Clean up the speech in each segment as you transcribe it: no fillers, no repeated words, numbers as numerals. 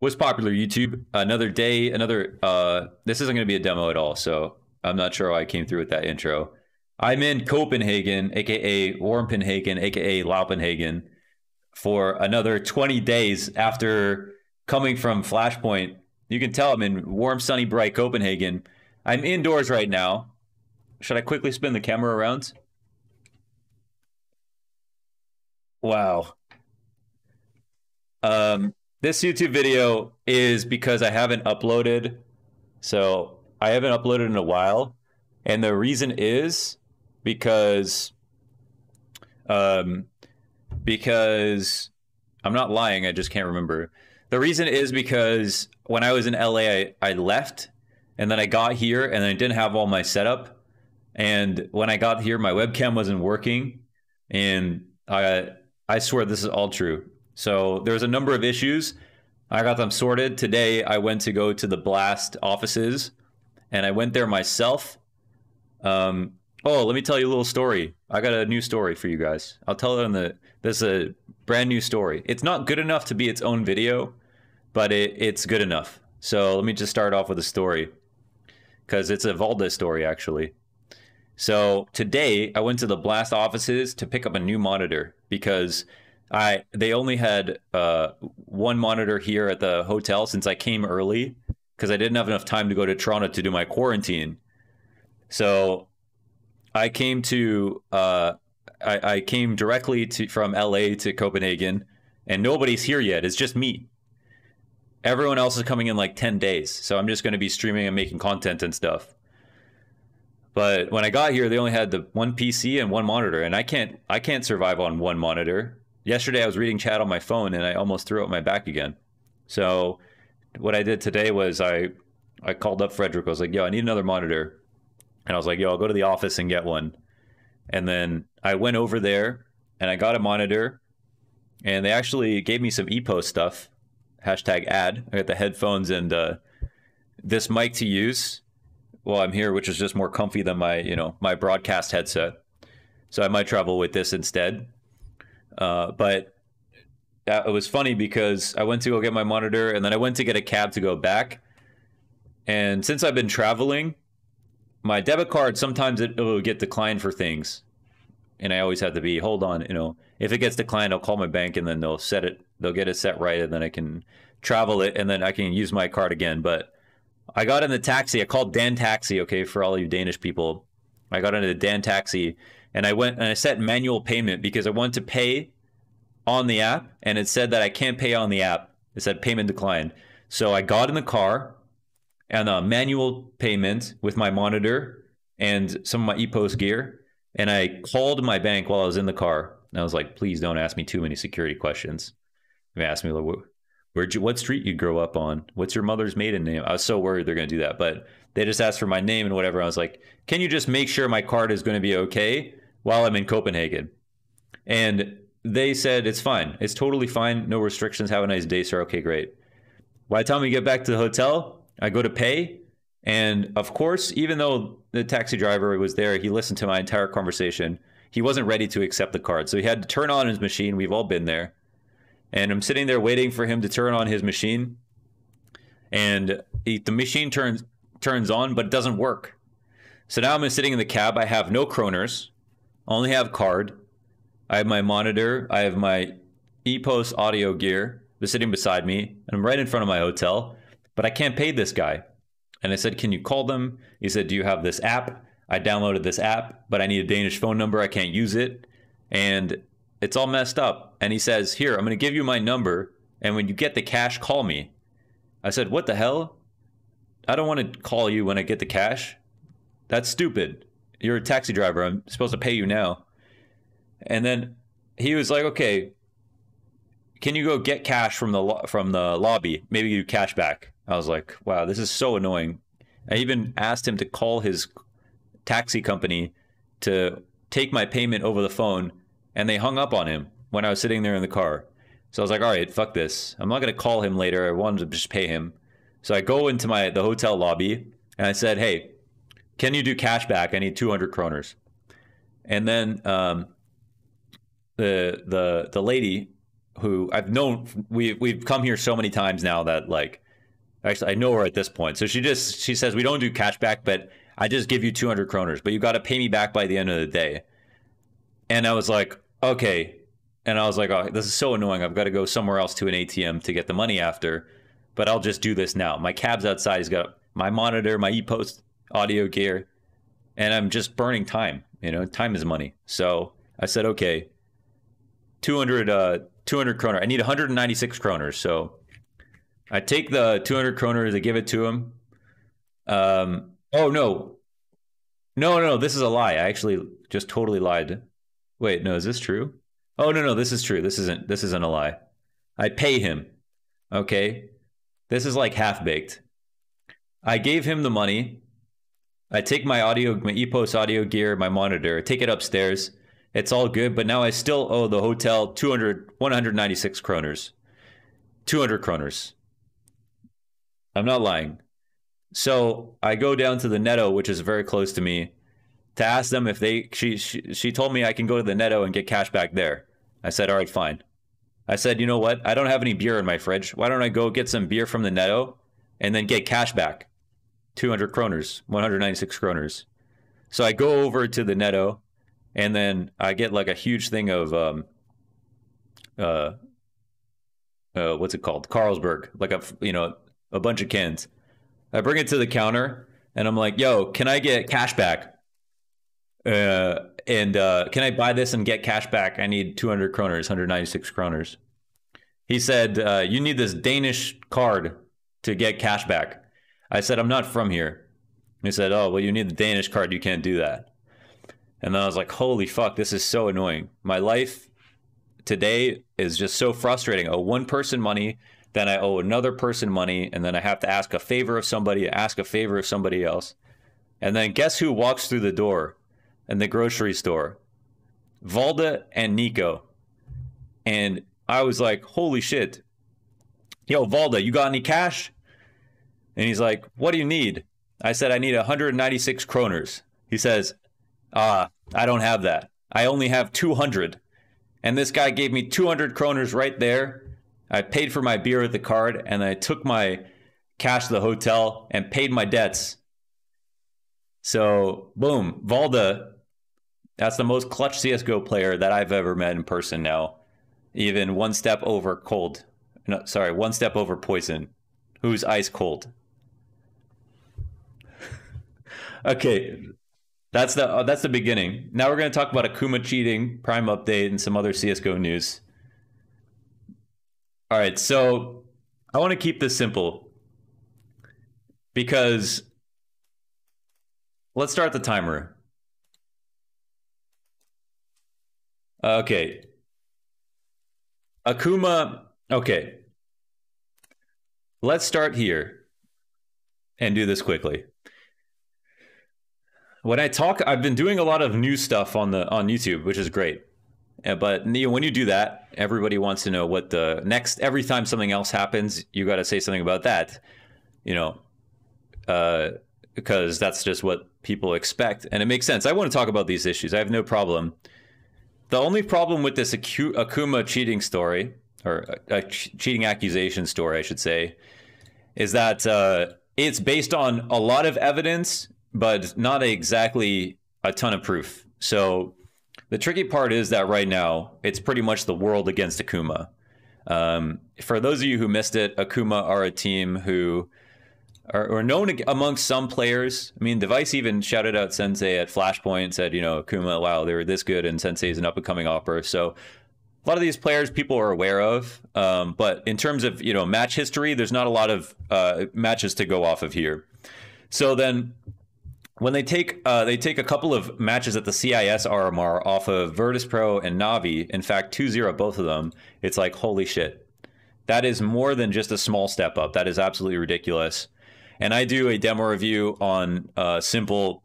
What's popular, YouTube? Another day, another, this isn't going to be a demo at all, so I'm not sure how I came through with that intro. I'm in Copenhagen, aka Warmpenhagen, aka Laupenhagen, for another 20 days after coming from Flashpoint. You can tell I'm in warm, sunny, bright Copenhagen. I'm indoors right now. Should I quickly spin the camera around? Wow. This YouTube video is because I haven't uploaded. So I haven't uploaded in a while. And the reason is because because I'm not lying, I just can't remember. The reason is because when I was in LA, I left and then I got here and I didn't have all my setup. And when I got here, my webcam wasn't working. And I swear this is all true. So there's a number of issues. I got them sorted. Today, I went to go to the Blast offices, and I went there myself. Oh, let me tell you a little story. I got a new story for you guys. I'll tell it on the... This is a brand new story. It's not good enough to be its own video, but it's good enough. So let me just start off with a story, because it's a Valde story, actually. So today, I went to the Blast offices to pick up a new monitor, because... they only had one monitor here at the hotel since I came early because I didn't have enough time to go to Toronto to do my quarantine. So I came to I came directly from LA to Copenhagen, and nobody's here yet. It's just me. Everyone else is coming in like 10 days. So I'm just going to be streaming and making content and stuff. But when I got here, they only had the one PC and one monitor, and I can't survive on one monitor. Yesterday, I was reading chat on my phone, and I almost threw out my back again. So what I did today was I called up Frederick. I was like, yo, I need another monitor. And I was like, yo, I'll go to the office and get one. And then I went over there, and I got a monitor. And they actually gave me some EPO stuff. Hashtag ad. I got the headphones and this mic to use while I'm here, which is just more comfy than my, my broadcast headset. So I might travel with this instead. But it was funny because I went to go get my monitor, and then I went to get a cab to go back. And since I've been traveling, my debit card, sometimes it will get declined for things. And I always have to be, hold on, if it gets declined, I'll call my bank, and then they'll get it set right, and then I can travel it, and then I can use my card again. But I got in the taxi. I called Dan Taxi, okay, for all you Danish people. I got into the Dan Taxi. And I went and I set manual payment because I wanted to pay on the app, and it said that I can't pay on the app. It said payment declined. So I got in the car and manual payment with my monitor and some of my EPOS gear. And I called my bank while I was in the car. And I was like, please don't ask me too many security questions. They asked me, like, what street you grow up on? What's your mother's maiden name? I was so worried they're going to do that. But they just asked for my name and whatever. I was like, can you just make sure my card is going to be okay while I'm in Copenhagen? And they said, it's fine. It's totally fine. No restrictions. Have a nice day, sir. Okay, great. By the time we get back to the hotel, I go to pay. And of course, even though the taxi driver was there, he listened to my entire conversation. He wasn't ready to accept the card. So he had to turn on his machine. We've all been there. And I'm sitting there waiting for him to turn on his machine. And the machine turns on, but it doesn't work. So now I'm sitting in the cab. I have no kroners. I only have card. I have my monitor. I have my EPOS audio gear sitting beside me. And I'm right in front of my hotel. But I can't pay this guy. And I said, can you call them? He said, do you have this app? I downloaded this app, but I need a Danish phone number. I can't use it. And it's all messed up. And he says, here, I'm going to give you my number. And when you get the cash, call me. I said, what the hell? I don't want to call you when I get the cash. That's stupid. You're a taxi driver. I'm supposed to pay you now. And then he was like, okay, can you go get cash from the lobby? Maybe you cash back. I was like, wow, this is so annoying. I even asked him to call his taxi company to take my payment over the phone, and they hung up on him when I was sitting there in the car. So I was like, all right, fuck this. I'm not going to call him later. I wanted to just pay him. So I go into the hotel lobby, and I said, hey, can you do cash back? I need 200 kroners. And then the lady who I've known. We've come here so many times now that like, actually I know her at this point. So she says we don't do cashback, but I just give you 200 kroners, but you got to pay me back by the end of the day. And I was like, okay. And I was like, oh, this is so annoying. I've got to go somewhere else to an ATM to get the money after, but I'll just do this now. My cab's outside. He's got my monitor, my ePost audio gear, and I'm just burning time. You know, time is money. So I said, okay, 200 kroner. I need 196 kroners. So I take the 200 kroners, I give it to him. Oh, no. No, this is a lie. I actually just totally lied. Wait, no, is this true? Oh, no, this is true. This isn't a lie. I pay him. Okay. This is like half-baked. I gave him the money. I take my ePost audio gear, my monitor, take it upstairs. It's all good, but now I still owe the hotel 196 kroners. 200 kroners. I'm not lying. So I go down to the Netto, which is very close to me, to ask them if she told me I can go to the Netto and get cash back there. I said, all right, fine. I said, you know what? I don't have any beer in my fridge. Why don't I go get some beer from the Netto and then get cash back? 200 kroners, 196 kroners. So I go over to the Netto and then I get like a huge thing of, what's it called? Carlsberg, like a bunch of cans. I bring it to the counter and I'm like, yo, can I get cash back? Can I buy this and get cash back? I need 200 kroners, 196 kroners. He said, you need this Danish card to get cash back. I said, I'm not from here. He said, oh, well, you need the Danish card. You can't do that. And then I was like, holy fuck, this is so annoying. My life today is just so frustrating. I owe one person money, then I owe another person money, and then I have to ask a favor of somebody, ask a favor of somebody else. And then guess who walks through the door in the grocery store? Valde and Nico. And I was like, holy shit. Yo, Valde, you got any cash? And he's like, what do you need? I said, I need 196 kroners. He says, I don't have that. I only have 200. And this guy gave me 200 kroners right there. I paid for my beer with the card, and I took my cash to the hotel and paid my debts. So, boom, Valde, that's the most clutch CSGO player that I've ever met in person now. Even one step over cold. No, sorry, one step over poison, who's ice cold. Okay, that's the beginning. Now we're going to talk about AKUMA cheating, Prime update, and some other CSGO news. All right, so I want to keep this simple because let's start the timer. Okay. AKUMA, okay. Let's start here and do this quickly. When I talk, I've been doing a lot of new stuff on YouTube, which is great. But when you do that, everybody wants to know what the next, every time something else happens, you got to say something about that, because that's just what people expect. And it makes sense. I want to talk about these issues. I have no problem. The only problem with this AKUMA cheating story, or a cheating accusation story, I should say, is that it's based on a lot of evidence, but not exactly a ton of proof. So the tricky part is that right now, it's pretty much the world against AKUMA. For those of you who missed it, AKUMA are a team who are known amongst some players. I mean, Device even shouted out Sensei at Flashpoint, said, AKUMA, wow, they were this good, and Sensei is an up-and-coming opera. So a lot of these players people are aware of. But in terms of, match history, there's not a lot of matches to go off of here. So then when they take a couple of matches at the CIS RMR off of Virtus Pro and Navi, in fact 2-0 both of them, it's like, holy shit, that is more than just a small step up. That is absolutely ridiculous. And I do a demo review on Simple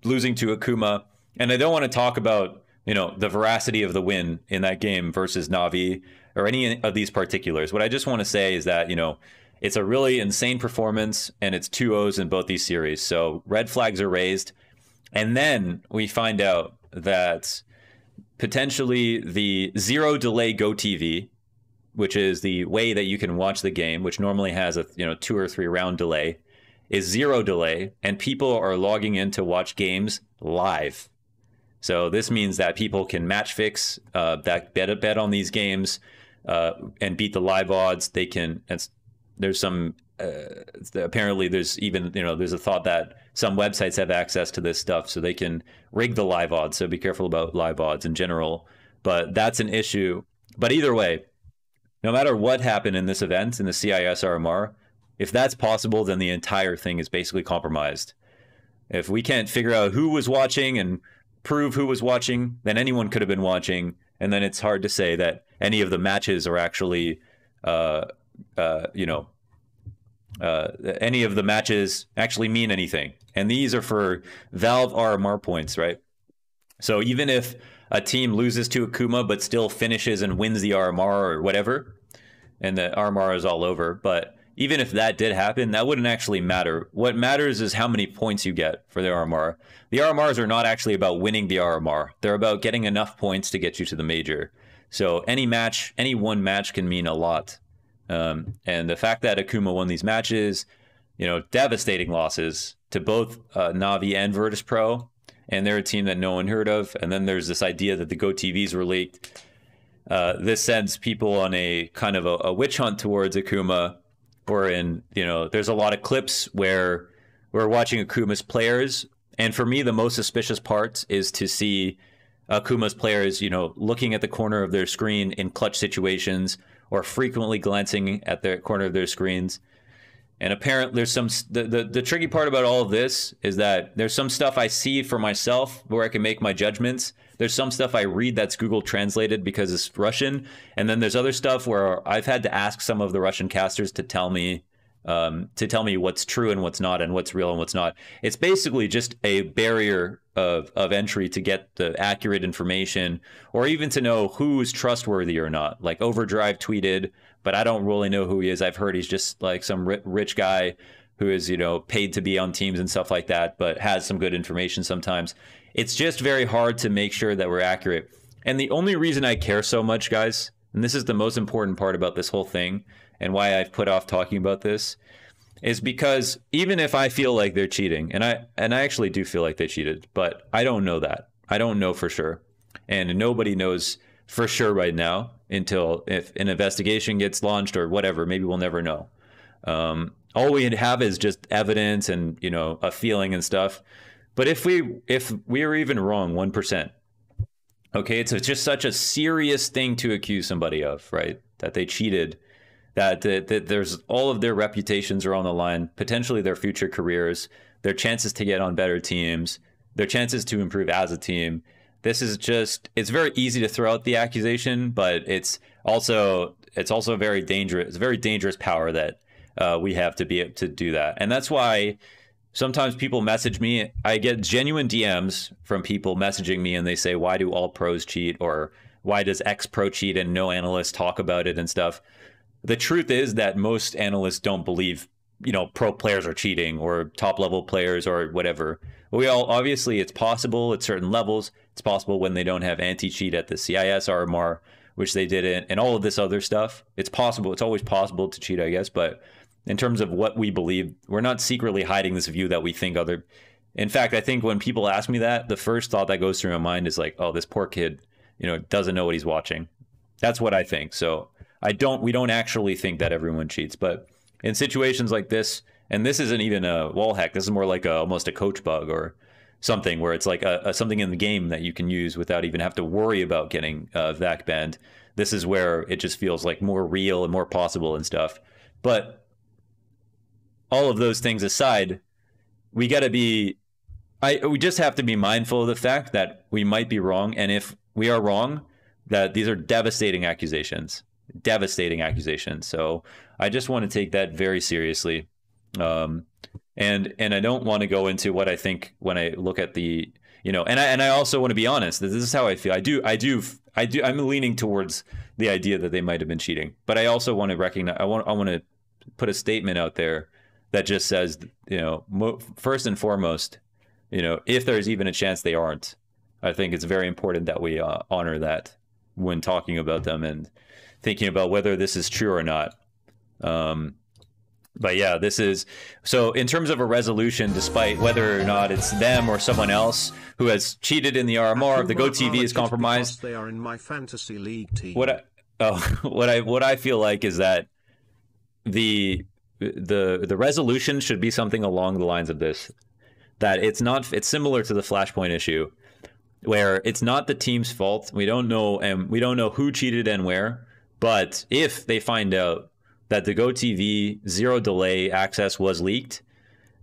losing to AKUMA, and I don't want to talk about the veracity of the win in that game versus Navi or any of these particulars. What I just want to say is that it's a really insane performance, and it's 2-0s in both these series. So red flags are raised. And then we find out that potentially the zero delay Go TV which is the way that you can watch the game, which normally has a 2 or 3 round delay, is 0 delay, and people are logging in to watch games live. So this means that people can match fix, that bet on these games, and beat the live odds. They can. There's some. Apparently, there's even there's a thought that some websites have access to this stuff, so they can rig the live odds. So be careful about live odds in general. But that's an issue. But either way, no matter what happened in this event in the CIS RMR, if that's possible, then the entire thing is basically compromised. If we can't figure out who was watching and prove who was watching, then anyone could have been watching, and then it's hard to say that any of the matches are actually, any of the matches actually mean anything. And these are for Valve RMR points, right? So even if a team loses to Akuma but still finishes and wins the RMR or whatever, and the RMR is all over, but even if that did happen, that wouldn't actually matter. What matters is how many points you get for the RMR. The RMRs are not actually about winning the RMR. They're about getting enough points to get you to the major. So any one match can mean a lot. And the fact that Akuma won these matches, devastating losses to both Navi and Virtus Pro, and they're a team that no one heard of. And then there's this idea that the Go TVs were leaked. This sends people on a kind of a witch hunt towards Akuma. There's a lot of clips where we're watching Akuma's players. And for me, the most suspicious part is to see Akuma's players, looking at the corner of their screen in clutch situations or frequently glancing at the corner of their screens. And apparently there's the tricky part about all of this is that there's some stuff I see for myself where I can make my judgments. There's some stuff I read that's Google translated because it's Russian. And then there's other stuff where I've had to ask some of the Russian casters to tell me what's true and what's not, and what's real and what's not. It's basically just a barrier of entry to get the accurate information, or even to know who's trustworthy or not. Like Overdrive tweeted, but I don't really know who he is. I've heard he's just like some rich guy who is, paid to be on teams and stuff like that, but has some good information sometimes. It's just very hard to make sure that we're accurate. And the only reason I care so much, guys, and this is the most important part about this whole thing and why I've put off talking about this, is because even if I feel like they're cheating, and I actually do feel like they cheated, but I don't know that. I don't know for sure. And nobody knows for sure right now until if an investigation gets launched or whatever. Maybe we'll never know. All we have is just evidence and, a feeling and stuff. But if we are even wrong 1%, okay, it's just such a serious thing to accuse somebody of, right? That they cheated, that there's all of their reputations are on the line, potentially their future careers, their chances to get on better teams, their chances to improve as a team. This is just, it's very easy to throw out the accusation, but it's also very dangerous. It's a very dangerous power that we have to be able to do that. And that's why sometimes people message me. I get genuine DMs from people messaging me, and they say, why do all pros cheat? Or why does X pro cheat and no analysts talk about it and stuff? The truth is that most analysts don't believe, pro players are cheating, or top level players or whatever. Obviously it's possible at certain levels. It's possible when they don't have anti-cheat at the CIS RMR, which they didn't, and all of this other stuff. It's possible. It's always possible to cheat, I guess. But in terms of what we believe, we're not secretly hiding this view that we think other. In fact, I think when people ask me that, the first thought that goes through my mind is like, oh, this poor kid, doesn't know what he's watching. That's what I think. So we don't actually think that everyone cheats, but in situations like this, and this isn't even a wall hack, this is more like almost a coach bug or something where it's like something in the game that you can use without even have to worry about getting VAC banned. This is where it just feels like more real and more possible and stuff. But all of those things aside, we just have to be mindful of the fact that we might be wrong. And if we are wrong, that these are devastating accusations. So I just want to take that very seriously. And I don't want to go into what I think when I look at the, and I also want to be honest. This is how I feel. I'm leaning towards the idea that they might have been cheating, but I also want to recognize, I want to put a statement out there that just says, first and foremost, if there's even a chance they aren't, I think it's very important that we honor that when talking about them. And thinking about whether this is true or not. But yeah, this is so in terms of a resolution, despite whether or not it's them or someone else who has cheated in the RMR, if the GoTV is compromised. They are in my fantasy league team. What I feel like is that the resolution should be something along the lines of this, that it's similar to the Flashpoint issue, where it's not the team's fault. We don't know, and we don't know who cheated and where, but if they find out that the GoTV zero delay access was leaked,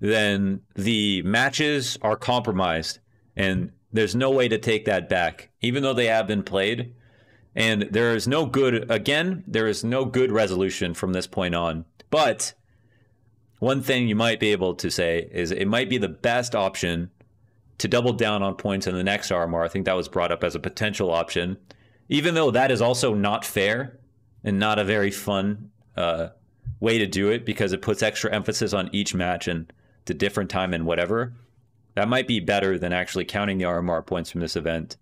then the matches are compromised and there's no way to take that back, even though they have been played. And there is no good resolution from this point on. But one thing you might be able to say is it might be the best option to double down on points in the next RMR. I think that was brought up as a potential option, even though that is also not fair and not a very fun way to do it, because it puts extra emphasis on each match and the different time and whatever. That might be better than actually counting the RMR points from this event.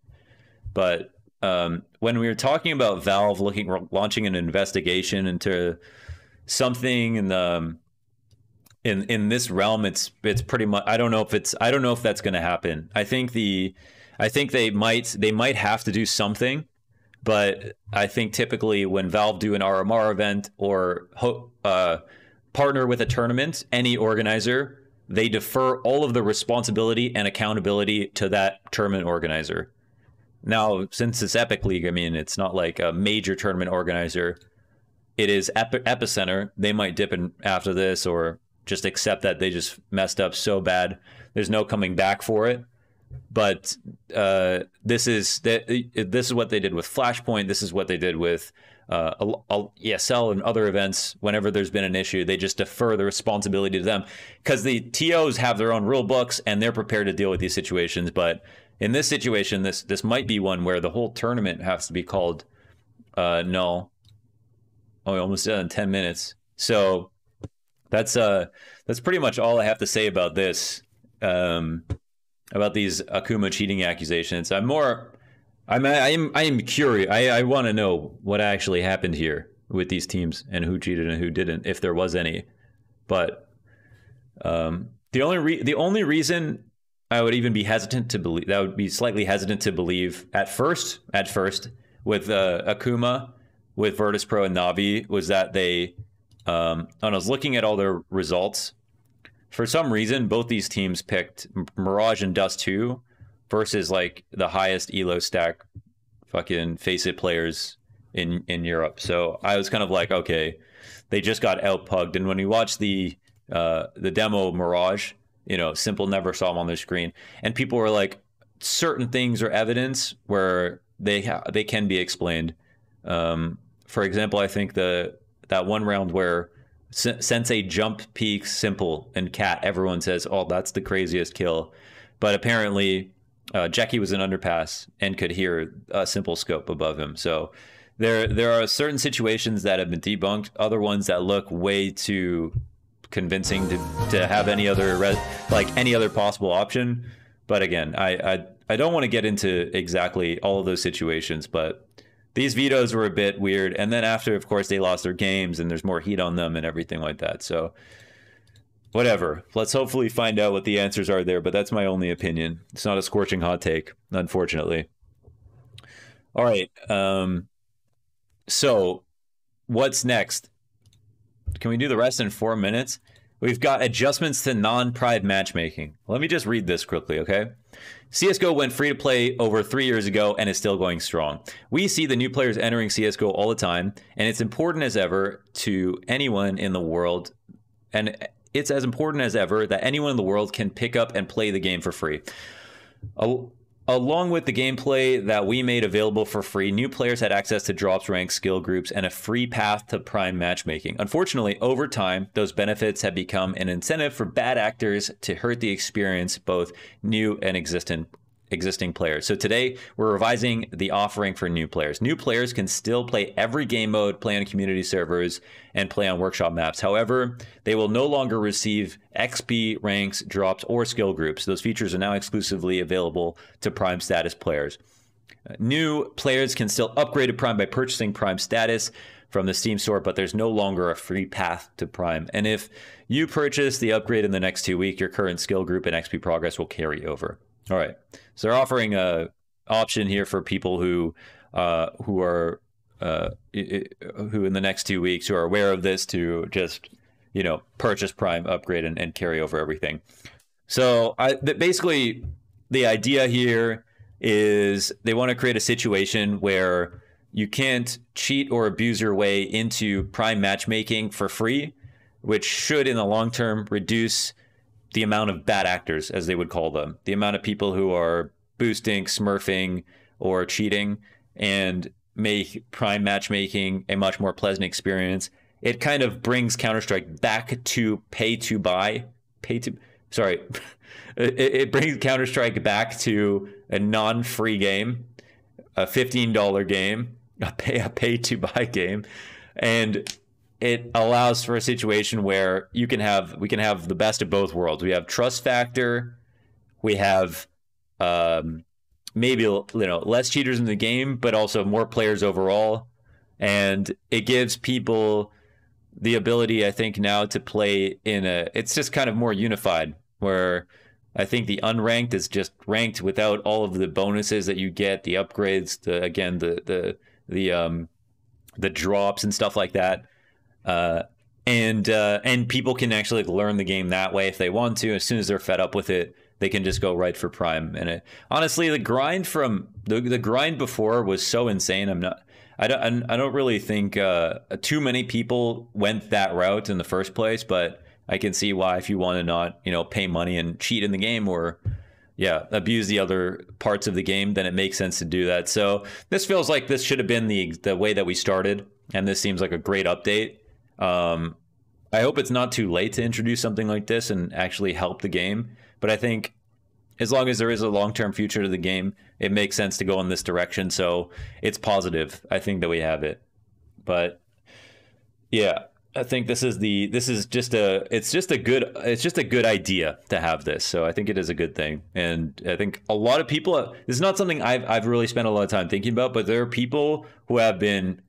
But when we were talking about Valve launching an investigation into something in this realm, it's pretty much, I don't know if that's going to happen. I think they might have to do something. But I think typically when Valve do an RMR event or partner with a tournament, any organizer, they defer all of the responsibility and accountability to that tournament organizer. Now, since it's Epic League, I mean, it's not like a major tournament organizer. It is Epicenter. They might dip in after this or just accept that they just messed up so bad. There's no coming back for it. But this is what they did with Flashpoint. This is what they did with ESL and other events. Whenever there's been an issue, they just defer the responsibility to them, because the TOs have their own rule books and they're prepared to deal with these situations. But in this situation, this might be one where the whole tournament has to be called null. Oh, we almost did it in 10 minutes. So that's pretty much all I have to say about this. About these AKUMA cheating accusations. I am curious. I want to know what actually happened here with these teams and who cheated and who didn't, if there was any. But the only reason I would even be hesitant to believe, that would be slightly hesitant to believe at first with AKUMA, with Virtus Pro and Navi, was that they when I was looking at all their results, for some reason, both these teams picked Mirage and Dust 2 versus like the highest elo stack fucking Face It players in Europe. So I was kind of like, okay, they just got outpugged. And when we watched the demo Mirage, you know, Simple never saw them on their screen, and people were like, certain things are evidence where they can be explained. For example, I think that one round where Sensei jump peaks Simple and Cat, everyone says, oh, that's the craziest kill. But apparently Jackie was in underpass and could hear a Simple scope above him. So there are certain situations that have been debunked, other ones that look way too convincing to have any other possible option. But again, I don't want to get into exactly all of those situations, but these vetoes were a bit weird. And then after, of course, they lost their games and there's more heat on them and everything like that. So whatever. Let's hopefully find out what the answers are there. But that's my only opinion. It's not a scorching hot take, unfortunately. All right. So what's next? Can we do the rest in 4 minutes? We've got adjustments to non-pride matchmaking. Let me just read this quickly, okay? CSGO went free to play over 3 years ago and is still going strong. We see the new players entering CSGO all the time, and it's important as ever to anyone in the world, and it's as important as ever that anyone in the world can pick up and play the game for free. Along with the gameplay that we made available for free, new players had access to drops, ranks, skill groups, and a free path to prime matchmaking. Unfortunately, over time, those benefits have become an incentive for bad actors to hurt the experience, both new and existing players. So today, we're revising the offering for new players. New players can still play every game mode, play on community servers, and play on workshop maps. However, they will no longer receive XP, ranks, drops, or skill groups. Those features are now exclusively available to Prime status players. New players can still upgrade to Prime by purchasing Prime status from the Steam store, but there's no longer a free path to Prime. And if you purchase the upgrade in the next 2 weeks, your current skill group and XP progress will carry over. All right. So they're offering a option here for people who in the next 2 weeks who are aware of this to just, you know, purchase Prime, upgrade, and carry over everything. So basically the idea here is they want to create a situation where you can't cheat or abuse your way into Prime matchmaking for free, which should in the long term reduce the amount of bad actors, as they would call them, the amount of people who are boosting, smurfing, or cheating, and make Prime matchmaking a much more pleasant experience. It kind of brings Counter-Strike back to it brings Counter-Strike back to a non-free game, a $15 game, a pay-to-buy game, and it allows for a situation where we can have the best of both worlds. We have trust factor, we have maybe, you know, less cheaters in the game, but also more players overall, and it gives people the ability, I think, now to play in it's just kind of more unified, where I think the unranked is just ranked without all of the bonuses that you get, the upgrades, the drops and stuff like that. And people can actually learn the game that way if they want to. As soon as they're fed up with it, they can just go right for Prime. And honestly, the grind from the grind before was so insane. I don't really think too many people went that route in the first place, but I can see why, if you want to not, you know, pay money and cheat in the game or, yeah, abuse the other parts of the game, then it makes sense to do that. So this feels like this should have been the way that we started, and this seems like a great update. I hope it's not too late to introduce something like this and actually help the game. But I think as long as there is a long-term future to the game, it makes sense to go in this direction. So it's positive, I think, that we have it. But yeah, I think it's just a good idea to have this. So I think it is a good thing. And I think a lot of people, this is not something I've really spent a lot of time thinking about, but there are people who have been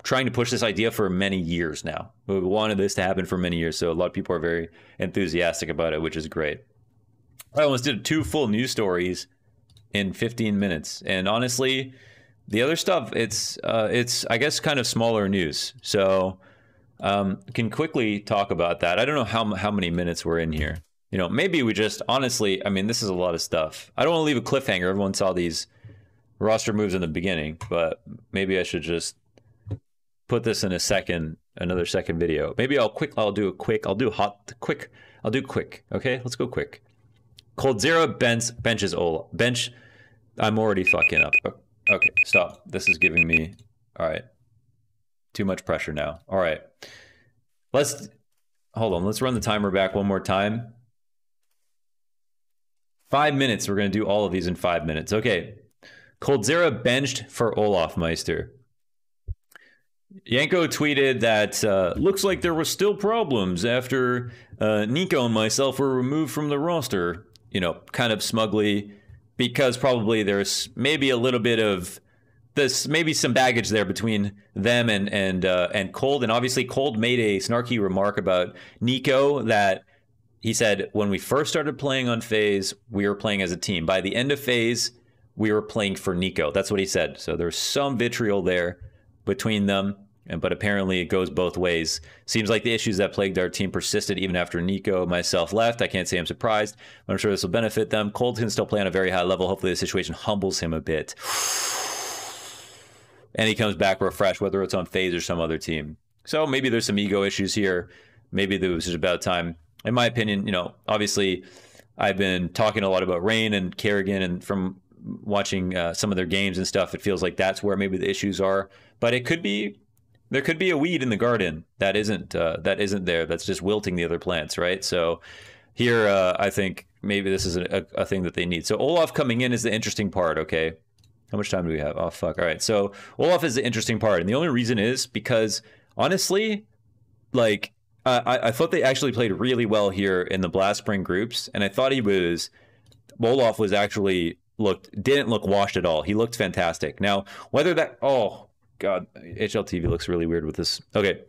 trying to push this idea for many years now. We wanted this to happen for many years. So a lot of people are very enthusiastic about it, which is great. I almost did 2 full news stories in 15 minutes. And honestly, the other stuff, it's I guess kind of smaller news. So can quickly talk about that. I don't know how many minutes we're in here. You know, maybe we just, honestly, I mean, this is a lot of stuff. I don't want to leave a cliffhanger. Everyone saw these roster moves in the beginning, but maybe I should just put this in another second video. Maybe I'll do quick. Okay, let's go quick. Coldzera benches Ola. I'm already fucking up. Okay, stop. This is giving me, all right, too much pressure now. All right, hold on. Let's run the timer back one more time. 5 minutes. We're going to do all of these in 5 minutes. Okay. Coldzera benched for Olaf Meister. Yanko tweeted that looks like there were still problems after Nico and myself were removed from the roster. You know, kind of smugly, because probably there's maybe a little bit of this, maybe some baggage there between them and Cold. And obviously Cold made a snarky remark about Nico that he said, when we first started playing on FaZe, we were playing as a team. By the end of FaZe, we were playing for Nico. That's what he said. So there's some vitriol there between them, but apparently it goes both ways. Seems like the issues that plagued our team persisted even after Nico and myself left. I can't say I'm surprised, but I'm sure this will benefit them. Cold can still play on a very high level. Hopefully the situation humbles him a bit. And he comes back refreshed, whether it's on FaZe or some other team. So maybe there's some ego issues here. Maybe it was just about time. In my opinion, you know, obviously I've been talking a lot about Rain and Kerrigan, and from watching some of their games and stuff, it feels like that's where maybe the issues are. But it could be, there could be a weed in the garden that isn't there, that's just wilting the other plants, right? So here, I think maybe this is a thing that they need. So Olaf coming in is the interesting part, okay? How much time do we have? Oh, fuck. All right, so Olaf is the interesting part. And the only reason is because, honestly, like, I thought they actually played really well here in the Blast Spring groups. And I thought Olaf was actually didn't look washed at all. He looked fantastic. Now, whether that, oh God, HLTV looks really weird with this. Okay,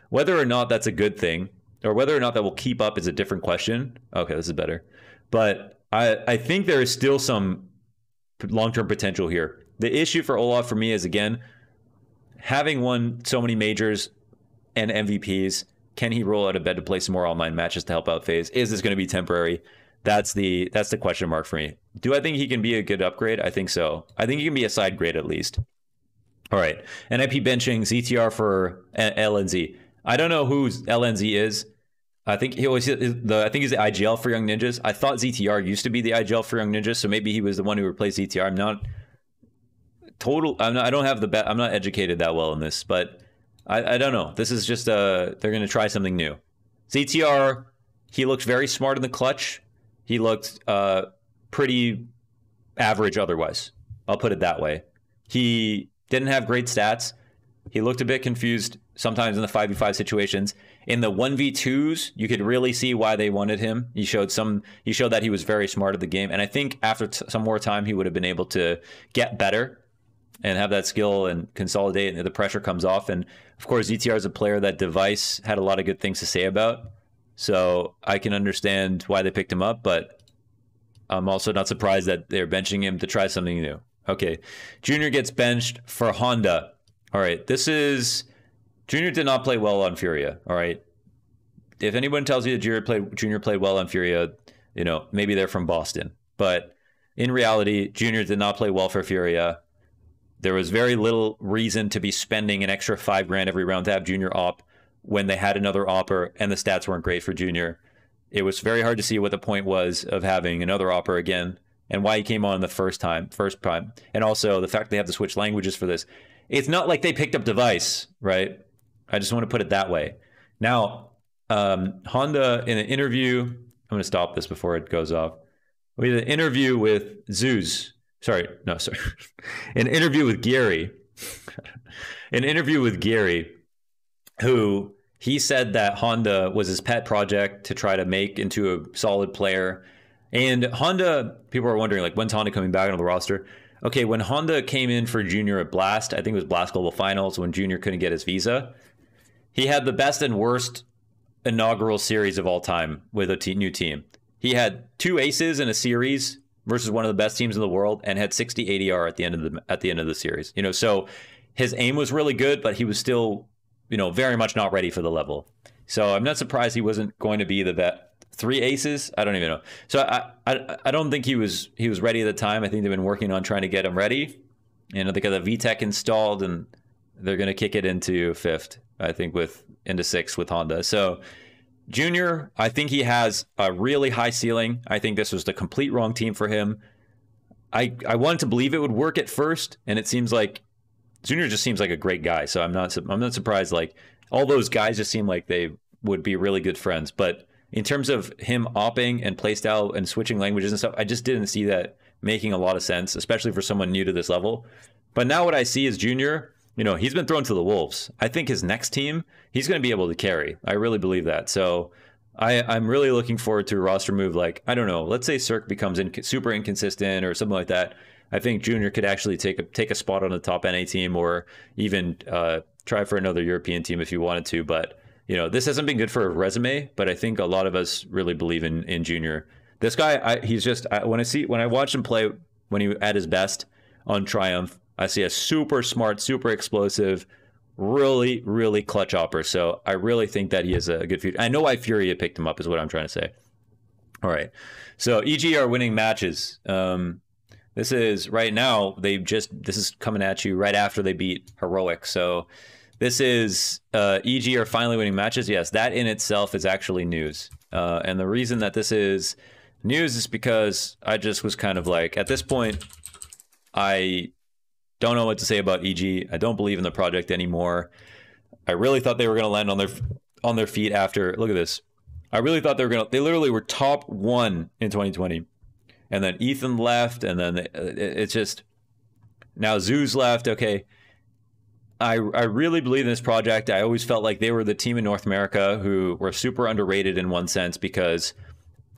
whether or not that's a good thing, or whether or not that will keep up is a different question. Okay, this is better. But I think there is still some long-term potential here. The issue for Olaf for me is, again, having won so many majors and MVPs, can he roll out of bed to play some more online matches to help out FaZe? Is this going to be temporary? That's the question mark for me. Do I think he can be a good upgrade? I think so. I think he can be a side grade at least. All right. NIP benching ZTR for LNZ. I don't know who LNZ is. I think he's the IGL for Young Ninjas. I thought ZTR used to be the IGL for Young Ninjas, so maybe he was the one who replaced ZTR. I'm not educated that well in this, but I don't know. This is just they're going to try something new. ZTR, he looked very smart in the clutch. He looked pretty average otherwise. I'll put it that way. He didn't have great stats. He looked a bit confused sometimes in the 5v5 situations. In the 1v2s, you could really see why they wanted him. He showed that he was very smart at the game. And I think after some more time, he would have been able to get better and have that skill and consolidate, and the pressure comes off. And of course, ZTR is a player that Device had a lot of good things to say about. So I can understand why they picked him up, but I'm also not surprised that they're benching him to try something new. Okay, Junior gets benched for Honda. All right, Junior did not play well on Furia. All right, if anyone tells you that Junior played well on Furia, you know, maybe they're from Boston. But in reality, Junior did not play well for Furia. There was very little reason to be spending an extra $5,000 every round to have Junior op when they had another opper and the stats weren't great for Junior. It was very hard to see what the point was of having another opper again and why he came on the first time. And also the fact they have to switch languages for this. It's not like they picked up Device, right? I just want to put it that way. Now, Honda in an interview, I'm going to stop this before it goes off. We had an interview with Zeus. An interview with Gary. An interview with Gary, who he said that Honda was his pet project to try to make into a solid player. And Honda, people are wondering, like, when's Honda coming back on the roster? Okay, when Honda came in for Junior at Blast, I think it was Blast Global Finals when Junior couldn't get his visa, he had the best and worst inaugural series of all time with a new team. He had 2 aces in a series versus one of the best teams in the world and had 60 ADR at the end of the series. You know, so his aim was really good, but he was still, you know, very much not ready for the level. So I'm not surprised he wasn't going to be the best. 3 aces? I don't even know. So I don't think he was ready at the time. I think they've been working on trying to get him ready. And they got the VTech installed, and they're going to kick it into 5th, I think, into 6th with Honda. So Junior, I think he has a really high ceiling. I think this was the complete wrong team for him. I wanted to believe it would work at first, and it seems like Junior just seems like a great guy. So I'm not surprised. Like, all those guys just seem like they would be really good friends. But in terms of him opping and playstyle and switching languages and stuff, I just didn't see that making a lot of sense, especially for someone new to this level. But now what I see is Junior, you know, he's been thrown to the wolves. I think his next team, he's going to be able to carry. I really believe that. So I'm really looking forward to a roster move like, I don't know, let's say Cirque becomes super inconsistent or something like that. I think Junior could actually take a spot on the top NA team, or even try for another European team if you wanted to. But you know, this hasn't been good for a resume, but I think a lot of us really believe in Junior. This guy, when I watch him play when he at his best on Triumph, I see a super smart, super explosive, really, really clutch opper. So I really think that he has a good future. I know why Furia picked him up is what I'm trying to say. All right. So EG are winning matches. This is right now, this is coming at you right after they beat Heroic. So this is EG are finally winning matches. Yes, that in itself is actually news. And the reason that this is news is because I just was kind of like, at this point, I don't know what to say about EG. I don't believe in the project anymore. I really thought they were going to land on their feet after. Look at this. I really thought they literally were top 1 in 2020. And then Ethan left, and then it's just now Zeus left. Okay. I really believe in this project. I always felt like they were the team in North America who were super underrated in one sense because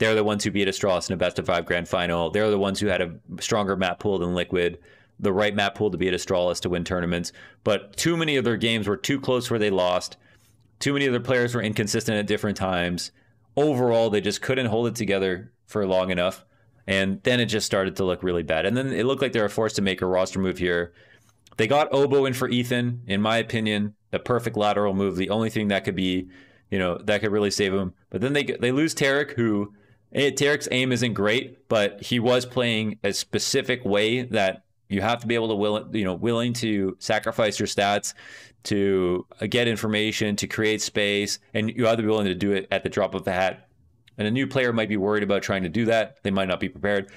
They're the ones who beat Astralis in a best-of-5 grand final. They're the ones who had a stronger map pool than Liquid, the right map pool to beat Astralis to win tournaments. But too many of their games were too close where they lost. Too many of their players were inconsistent at different times. Overall, they just couldn't hold it together for long enough. And then it just started to look really bad. And then it looked like they were forced to make a roster move here. They got Obo in for Ethan, in my opinion, the perfect lateral move, the only thing that could be, you know, that could really save him. But then they lose Tarek, who, Tarek's aim isn't great, but he was playing a specific way that you have to be able to, willing to sacrifice your stats to get information, to create space, and you have to be willing to do it at the drop of a hat. And a new player might be worried about trying to do that. They might not be prepared.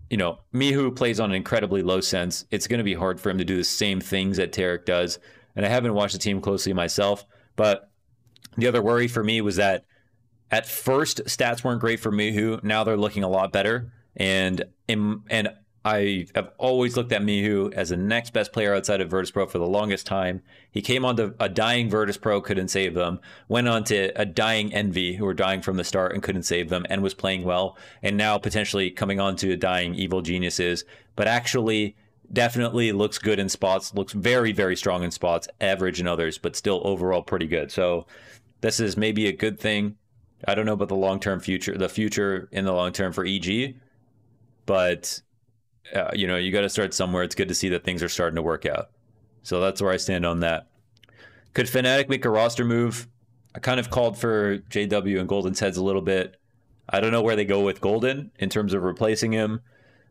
You know, Mihu plays on an incredibly low sense. It's going to be hard for him to do the same things that Tarek does. And I haven't watched the team closely myself, but the other worry for me was that at first stats weren't great for Mihu. Now they're looking a lot better. And I have always looked at Mihu as the next best player outside of Virtus Pro for the longest time. He came onto a dying Virtus Pro, couldn't save them. Went on to a dying Envy, who were dying from the start and couldn't save them, and was playing well. And now potentially coming on to a dying Evil Geniuses. But actually, definitely looks good in spots. Looks very, very strong in spots. Average in others, but still overall pretty good. So this is maybe a good thing. I don't know about the long-term future, the future in the long term for EG. But you got to start somewhere. It's good to see that things are starting to work out. So that's where I stand on that. Could Fnatic make a roster move? I kind of called for JW and Golden's heads a little bit. I don't know where they go with Golden in terms of replacing him.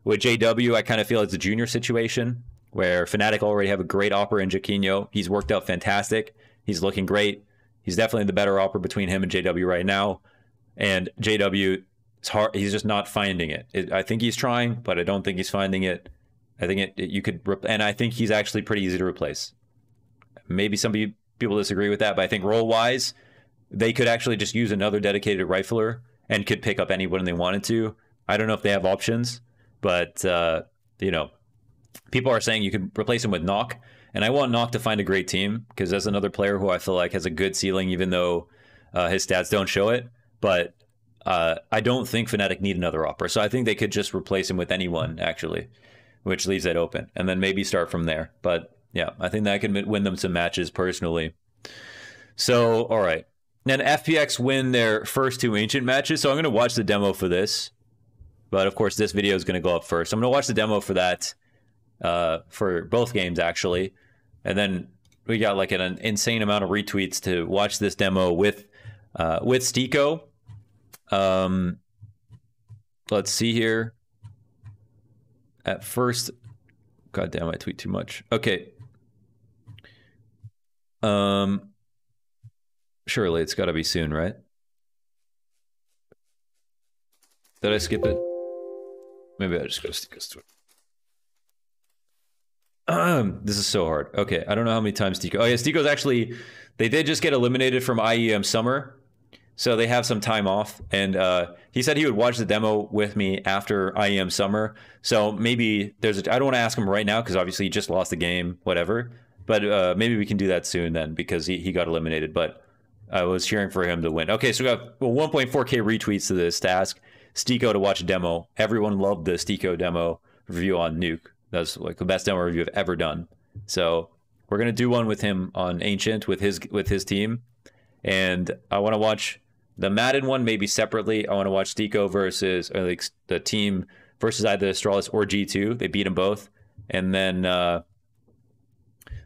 With JW, I kind of feel it's a junior situation where Fnatic already have a great opera in Jaquinho. He's worked out fantastic. He's looking great. He's definitely the better opera between him and JW right now. And JW, it's hard. He's just not finding it. I think he's trying, but I don't think he's finding it. I think and I think he's actually pretty easy to replace. Maybe some people disagree with that, but I think role-wise, they could actually just use another dedicated rifler and could pick up anyone they wanted to. I don't know if they have options, but people are saying you could replace him with Nock, and I want Nock to find a great team because that's another player who I feel like has a good ceiling, even though his stats don't show it. But I don't think Fnatic need another opera, so I think they could just replace him with anyone, actually, which leaves that open, and then maybe start from there. But yeah, I think that could win them some matches personally. So, all right. Then FPX win their first 2 Ancient matches, so I'm going to watch the demo for this. But of course, this video is going to go up first. I'm going to watch the demo for that, for both games, actually. And then we got like an insane amount of retweets to watch this demo with Stiko. Let's see here. At first, god damn, I tweet too much. Okay. Surely it's got to be soon, right? Did I skip it? Maybe I just go Stiko's tweet. This is so hard. Okay, I don't know how many times Stiko. Oh yeah, Stiko's actually, they did just get eliminated from IEM Summer. So they have some time off, and he said he would watch the demo with me after IEM Summer. So maybe I don't want to ask him right now because obviously he just lost the game, whatever. But maybe we can do that soon then because he got eliminated. But I was cheering for him to win. Okay, so we got 1.4K retweets to this task. Stiko to watch a demo. Everyone loved the Stiko demo review on Nuke. That's like the best demo review I've ever done. So we're gonna do one with him on Ancient with his team, and I want to watch the Madden one maybe separately. I want to watch Stiko versus like the team versus either Astralis or G2. They beat them both, and then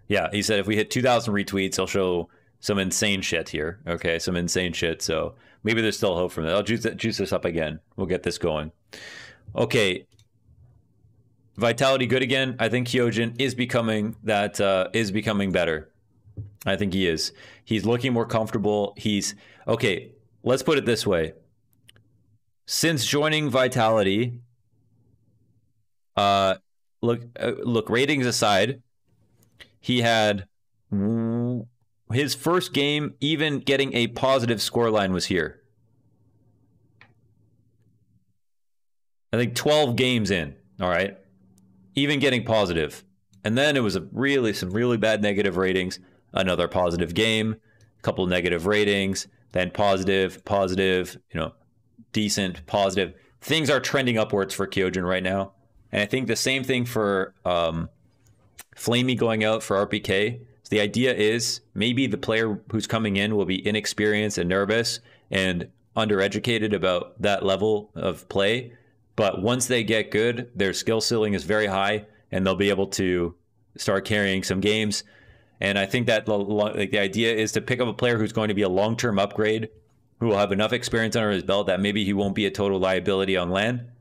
yeah, he said if we hit 2,000 retweets, he'll show some insane shit here. Okay, some insane shit. So maybe there's still hope from that. I'll juice this up again. We'll get this going. Okay. Vitality good again. I think Hyojin is becoming better. I think he is. He's looking more comfortable. Okay, let's put it this way. Since joining Vitality, look, ratings aside, he had his first game even getting a positive scoreline was here. I think 12 games in, all right? Even getting positive. And then it was some really bad negative ratings, another positive game, a couple of negative ratings, then positive, decent, positive. Things are trending upwards for Kyojin right now. And I think the same thing for Flamey going out for RPK. So the idea is maybe the player who's coming in will be inexperienced and nervous and undereducated about that level of play. But once they get good, their skill ceiling is very high and they'll be able to start carrying some games. And I think that the idea is to pick up a player who's going to be a long-term upgrade, who will have enough experience under his belt that maybe he won't be a total liability on LAN.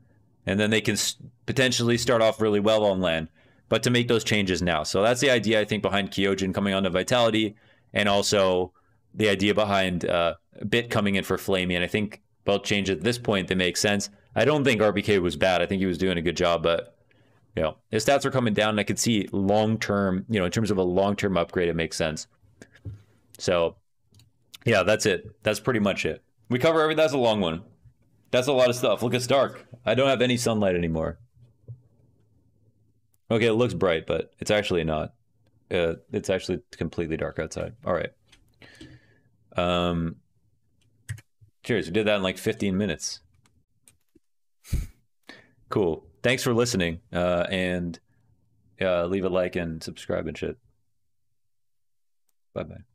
And then they can potentially start off really well on LAN, but to make those changes now. So that's the idea, I think, behind Kyojin coming onto Vitality, and also the idea behind Bit coming in for Flamey. And I think both changes at this point, they make sense. I don't think RBK was bad. I think he was doing a good job, but you know, his stats are coming down, and I could see long-term, you know, in terms of a long-term upgrade, it makes sense. So, yeah, that's it. That's pretty much it. We cover everything. That's a long one. That's a lot of stuff. Look, it's dark. I don't have any sunlight anymore. Okay, it looks bright, but it's actually not. It's actually completely dark outside. All right. Cheers. We did that in like 15 minutes. Cool. Thanks for listening, and leave a like and subscribe and shit. Bye-bye.